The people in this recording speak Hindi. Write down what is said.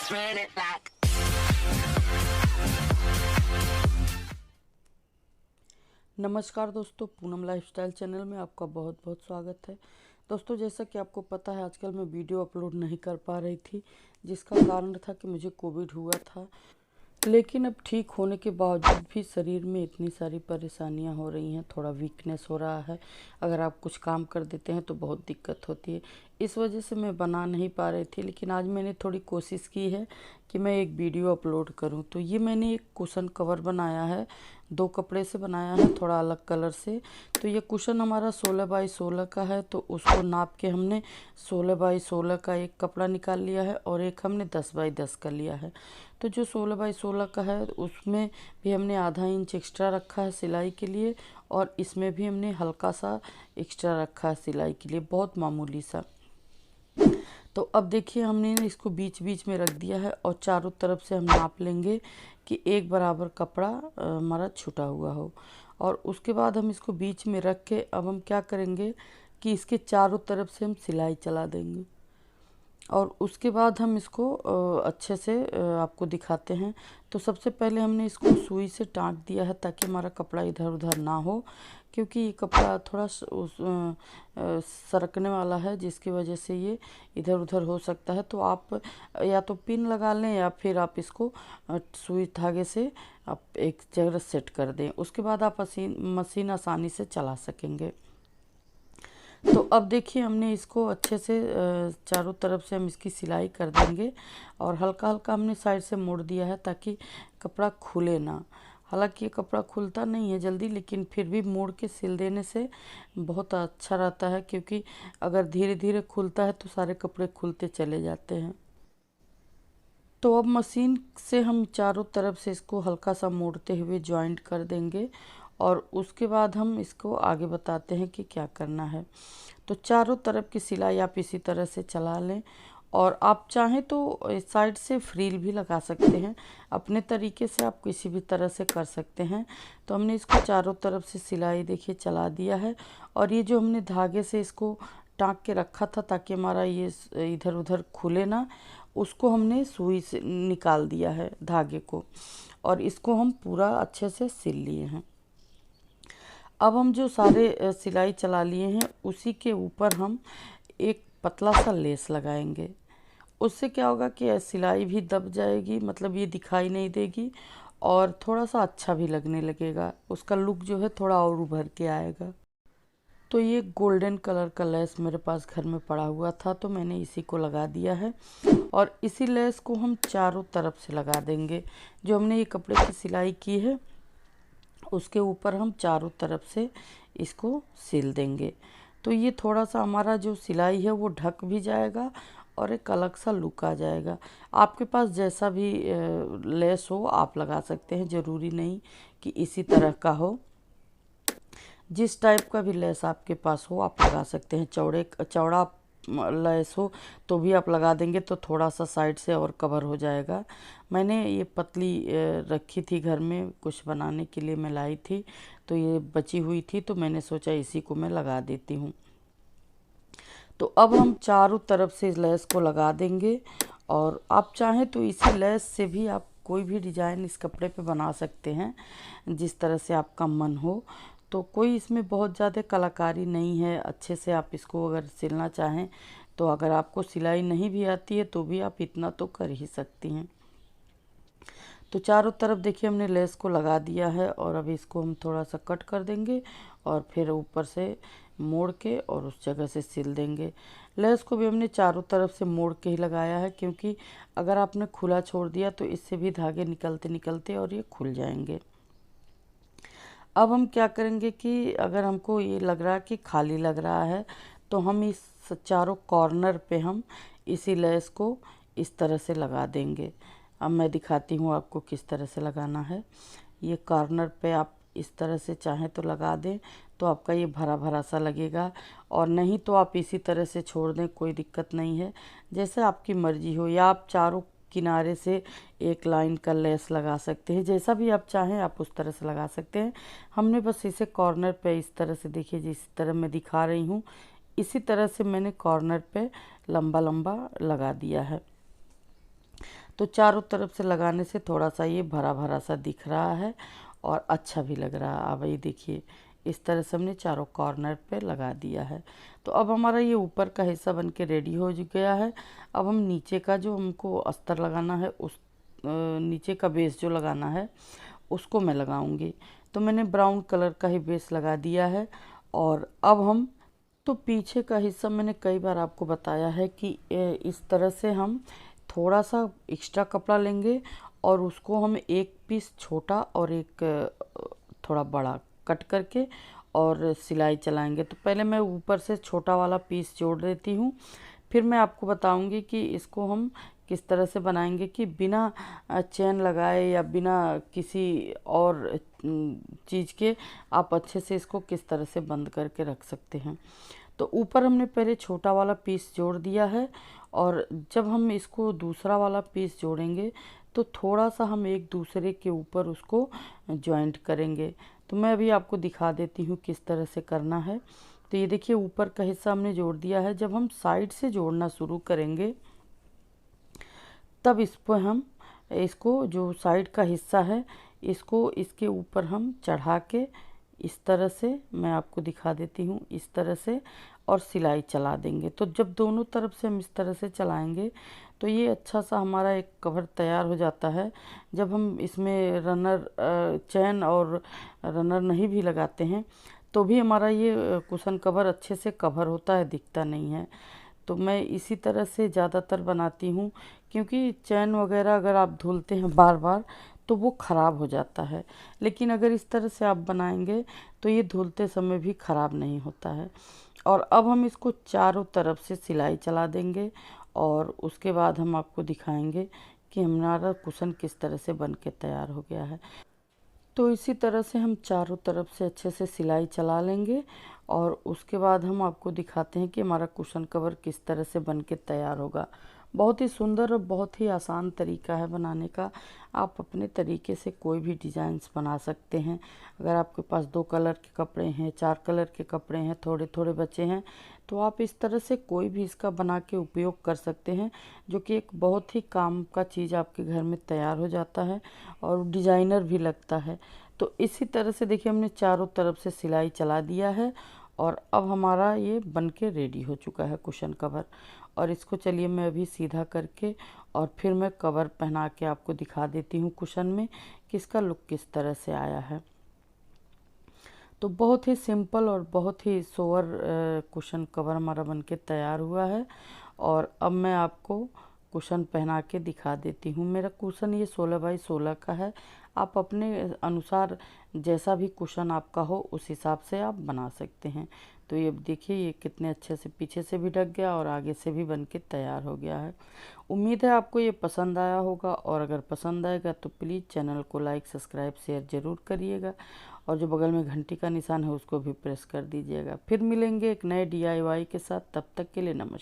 Run it back. नमस्कार दोस्तों, पूनम लाइफस्टाइल चैनल में आपका बहुत बहुत स्वागत है। दोस्तों, जैसा कि आपको पता है, आजकल मैं वीडियो अपलोड नहीं कर पा रही थी, जिसका कारण था कि मुझे कोविड हुआ था। लेकिन अब ठीक होने के बावजूद भी शरीर में इतनी सारी परेशानियां हो रही हैं, थोड़ा वीकनेस हो रहा है। अगर आप कुछ काम कर देते हैं तो बहुत दिक्कत होती है। इस वजह से मैं बना नहीं पा रही थी, लेकिन आज मैंने थोड़ी कोशिश की है कि मैं एक वीडियो अपलोड करूं। तो ये मैंने एक कुशन कवर बनाया है, 2 कपड़े से बनाया है, थोड़ा अलग कलर से। तो ये कुशन हमारा 16 बाई 16 का है, तो उसको नाप के हमने 16 बाई 16 का एक कपड़ा निकाल लिया है और एक हमने 10 बाई 10 का लिया है। तो जो 16 बाई 16 का है उसमें भी हमने आधा इंच एक्स्ट्रा रखा है सिलाई के लिए, और इसमें भी हमने हल्का सा एक्स्ट्रा रखा है सिलाई के लिए, बहुत मामूली सा। तो अब देखिए, हमने इसको बीच बीच में रख दिया है और चारों तरफ से हम नाप लेंगे कि एक बराबर कपड़ा हमारा छुटा हुआ हो। और उसके बाद हम इसको बीच में रख के अब हम क्या करेंगे कि इसके चारों तरफ से हम सिलाई चला देंगे। और उसके बाद हम इसको अच्छे से आपको दिखाते हैं। तो सबसे पहले हमने इसको सुई से टाँक दिया है ताकि हमारा कपड़ा इधर उधर ना हो, क्योंकि ये कपड़ा थोड़ा सरकने वाला है, जिसकी वजह से ये इधर उधर हो सकता है। तो आप या तो पिन लगा लें या फिर आप इसको सुई धागे से आप एक जगह सेट कर दें। उसके बाद आप मशीन आसानी से चला सकेंगे। तो अब देखिए, हमने इसको अच्छे से चारों तरफ से हम इसकी सिलाई कर देंगे और हल्का हल्का हमने साइड से मोड़ दिया है ताकि कपड़ा खुले ना। हालांकि ये कपड़ा खुलता नहीं है जल्दी, लेकिन फिर भी मोड़ के सिल देने से बहुत अच्छा रहता है, क्योंकि अगर धीरे धीरे खुलता है तो सारे कपड़े खुलते चले जाते हैं। तो अब मशीन से हम चारों तरफ से इसको हल्का सा मोड़ते हुए जॉइंट कर देंगे और उसके बाद हम इसको आगे बताते हैं कि क्या करना है। तो चारों तरफ की सिलाई आप इसी तरह से चला लें, और आप चाहें तो इस साइड से फ्रील भी लगा सकते हैं। अपने तरीके से आप किसी भी तरह से कर सकते हैं। तो हमने इसको चारों तरफ से सिलाई देखिए चला दिया है, और ये जो हमने धागे से इसको टाँक के रखा था ताकि हमारा ये इधर उधर खुले ना, उसको हमने सुई से निकाल दिया है धागे को, और इसको हम पूरा अच्छे से सिल लिए हैं। अब हम जो सारे सिलाई चला लिए हैं उसी के ऊपर हम एक पतला सा लेस लगाएंगे। उससे क्या होगा कि सिलाई भी दब जाएगी, मतलब ये दिखाई नहीं देगी, और थोड़ा सा अच्छा भी लगने लगेगा। उसका लुक जो है थोड़ा और उभर के आएगा। तो ये गोल्डन कलर का लेस मेरे पास घर में पड़ा हुआ था, तो मैंने इसी को लगा दिया है, और इसी लेस को हम चारों तरफ से लगा देंगे। जो हमने ये कपड़े की सिलाई की है उसके ऊपर हम चारों तरफ से इसको सिल देंगे। तो ये थोड़ा सा हमारा जो सिलाई है वो ढक भी जाएगा और एक अलग सा लुक आ जाएगा। आपके पास जैसा भी लेस हो आप लगा सकते हैं, ज़रूरी नहीं कि इसी तरह का हो। जिस टाइप का भी लेस आपके पास हो आप लगा सकते हैं। चौड़ा लेस हो तो भी आप लगा देंगे तो थोड़ा सा साइड से और कवर हो जाएगा। मैंने ये पतली रखी थी घर में, कुछ बनाने के लिए मैं लाई थी, तो ये बची हुई थी, तो मैंने सोचा इसी को मैं लगा देती हूँ। तो अब हम चारों तरफ से इस लेस को लगा देंगे, और आप चाहें तो इसी लेस से भी आप कोई भी डिज़ाइन इस कपड़े पे बना सकते हैं, जिस तरह से आपका मन हो। तो कोई इसमें बहुत ज़्यादा कलाकारी नहीं है। अच्छे से आप इसको अगर सिलना चाहें तो, अगर आपको सिलाई नहीं भी आती है तो भी आप इतना तो कर ही सकती हैं। तो चारों तरफ देखिए हमने लेस को लगा दिया है, और अब इसको हम थोड़ा सा कट कर देंगे और फिर ऊपर से मोड़ के और उस जगह से सिल देंगे। लेस को भी हमने चारों तरफ से मोड़ के ही लगाया है, क्योंकि अगर आपने खुला छोड़ दिया तो इससे भी धागे निकलते निकलते और ये खुल जाएंगे। अब हम क्या करेंगे कि अगर हमको ये लग रहा है कि खाली लग रहा है, तो हम इस चारों कॉर्नर पे हम इसी लेस को इस तरह से लगा देंगे। अब मैं दिखाती हूँ आपको किस तरह से लगाना है। ये कॉर्नर पे आप इस तरह से चाहें तो लगा दें, तो आपका ये भरा भरा सा लगेगा, और नहीं तो आप इसी तरह से छोड़ दें, कोई दिक्कत नहीं है। जैसे आपकी मर्जी हो, या आप चारों किनारे से एक लाइन का लेस लगा सकते हैं, जैसा भी आप चाहें आप उस तरह से लगा सकते हैं। हमने बस इसे कॉर्नर पे इस तरह से, देखिए जिस तरह मैं दिखा रही हूँ इसी तरह से मैंने कॉर्नर पे लंबा लंबा लगा दिया है। तो चारों तरफ से लगाने से थोड़ा सा ये भरा भरा सा दिख रहा है और अच्छा भी लग रहा है। अब ये देखिए इस तरह से हमने चारों कॉर्नर पे लगा दिया है। तो अब हमारा ये ऊपर का हिस्सा बन के रेडी हो गया है। अब हम नीचे का जो हमको अस्तर लगाना है, उस नीचे का बेस जो लगाना है उसको मैं लगाऊंगी। तो मैंने ब्राउन कलर का ही बेस लगा दिया है। और अब हम तो पीछे का हिस्सा मैंने कई बार आपको बताया है कि इस तरह से हम थोड़ा सा एक्स्ट्रा कपड़ा लेंगे और उसको हम एक पीस छोटा और एक थोड़ा बड़ा कट करके और सिलाई चलाएंगे। तो पहले मैं ऊपर से छोटा वाला पीस जोड़ देती हूँ, फिर मैं आपको बताऊंगी कि इसको हम किस तरह से बनाएंगे कि बिना चेन लगाए या बिना किसी और चीज़ के आप अच्छे से इसको किस तरह से बंद करके रख सकते हैं। तो ऊपर हमने पहले छोटा वाला पीस जोड़ दिया है और जब हम इसको दूसरा वाला पीस जोड़ेंगे तो थोड़ा सा हम एक दूसरे के ऊपर उसको जॉइंट करेंगे। तो मैं अभी आपको दिखा देती हूँ किस तरह से करना है। तो ये देखिए ऊपर का हिस्सा हमने जोड़ दिया है। जब हम साइड से जोड़ना शुरू करेंगे तब इस पर हम इसको जो साइड का हिस्सा है इसको इसके ऊपर हम चढ़ा के इस तरह से, मैं आपको दिखा देती हूँ, इस तरह से और सिलाई चला देंगे। तो जब दोनों तरफ से हम इस तरह से चलाएंगे तो ये अच्छा सा हमारा एक कवर तैयार हो जाता है। जब हम इसमें रनर चैन और रनर नहीं भी लगाते हैं तो भी हमारा ये कुशन कवर अच्छे से कवर होता है, दिखता नहीं है। तो मैं इसी तरह से ज़्यादातर बनाती हूँ, क्योंकि चैन वगैरह अगर आप धुलते हैं बार बार तो वो ख़राब हो जाता है। लेकिन अगर इस तरह से आप बनाएंगे तो ये धुलते समय भी ख़राब नहीं होता है। और अब हम इसको चारों तरफ से सिलाई चला देंगे और उसके बाद हम आपको दिखाएंगे कि हमारा कुशन किस तरह से बन के तैयार हो गया है। तो इसी तरह से हम चारों तरफ से अच्छे से सिलाई चला लेंगे और उसके बाद हम आपको दिखाते हैं कि हमारा कुशन कवर किस तरह से बन के तैयार होगा। बहुत ही सुंदर और बहुत ही आसान तरीका है बनाने का। आप अपने तरीके से कोई भी डिज़ाइंस बना सकते हैं। अगर आपके पास 2 कलर के कपड़े हैं, 4 कलर के कपड़े हैं, थोड़े थोड़े बचे हैं, तो आप इस तरह से कोई भी इसका बना के उपयोग कर सकते हैं, जो कि एक बहुत ही काम का चीज़ आपके घर में तैयार हो जाता है और डिज़ाइनर भी लगता है। तो इसी तरह से देखिए हमने चारों तरफ से सिलाई चला दिया है और अब हमारा ये बन के रेडी हो चुका है कुशन कवर। और इसको चलिए मैं अभी सीधा करके और फिर मैं कवर पहना के आपको दिखा देती हूँ कुशन में कि इसका लुक किस तरह से आया है। तो बहुत ही सिंपल और बहुत ही सोवर कुशन कवर हमारा बनके तैयार हुआ है। और अब मैं आपको कुशन पहना के दिखा देती हूँ। मेरा कुशन ये 16 बाई 16 का है। आप अपने अनुसार जैसा भी कुशन आपका हो उस हिसाब से आप बना सकते हैं। तो ये देखिए ये कितने अच्छे से पीछे से भी ढक गया और आगे से भी बन के तैयार हो गया है। उम्मीद है आपको ये पसंद आया होगा और अगर पसंद आएगा तो प्लीज़ चैनल को लाइक सब्सक्राइब शेयर ज़रूर करिएगा और जो बगल में घंटी का निशान है उसको भी प्रेस कर दीजिएगा। फिर मिलेंगे एक नए DIY के साथ, तब तक के लिए नमस्कार।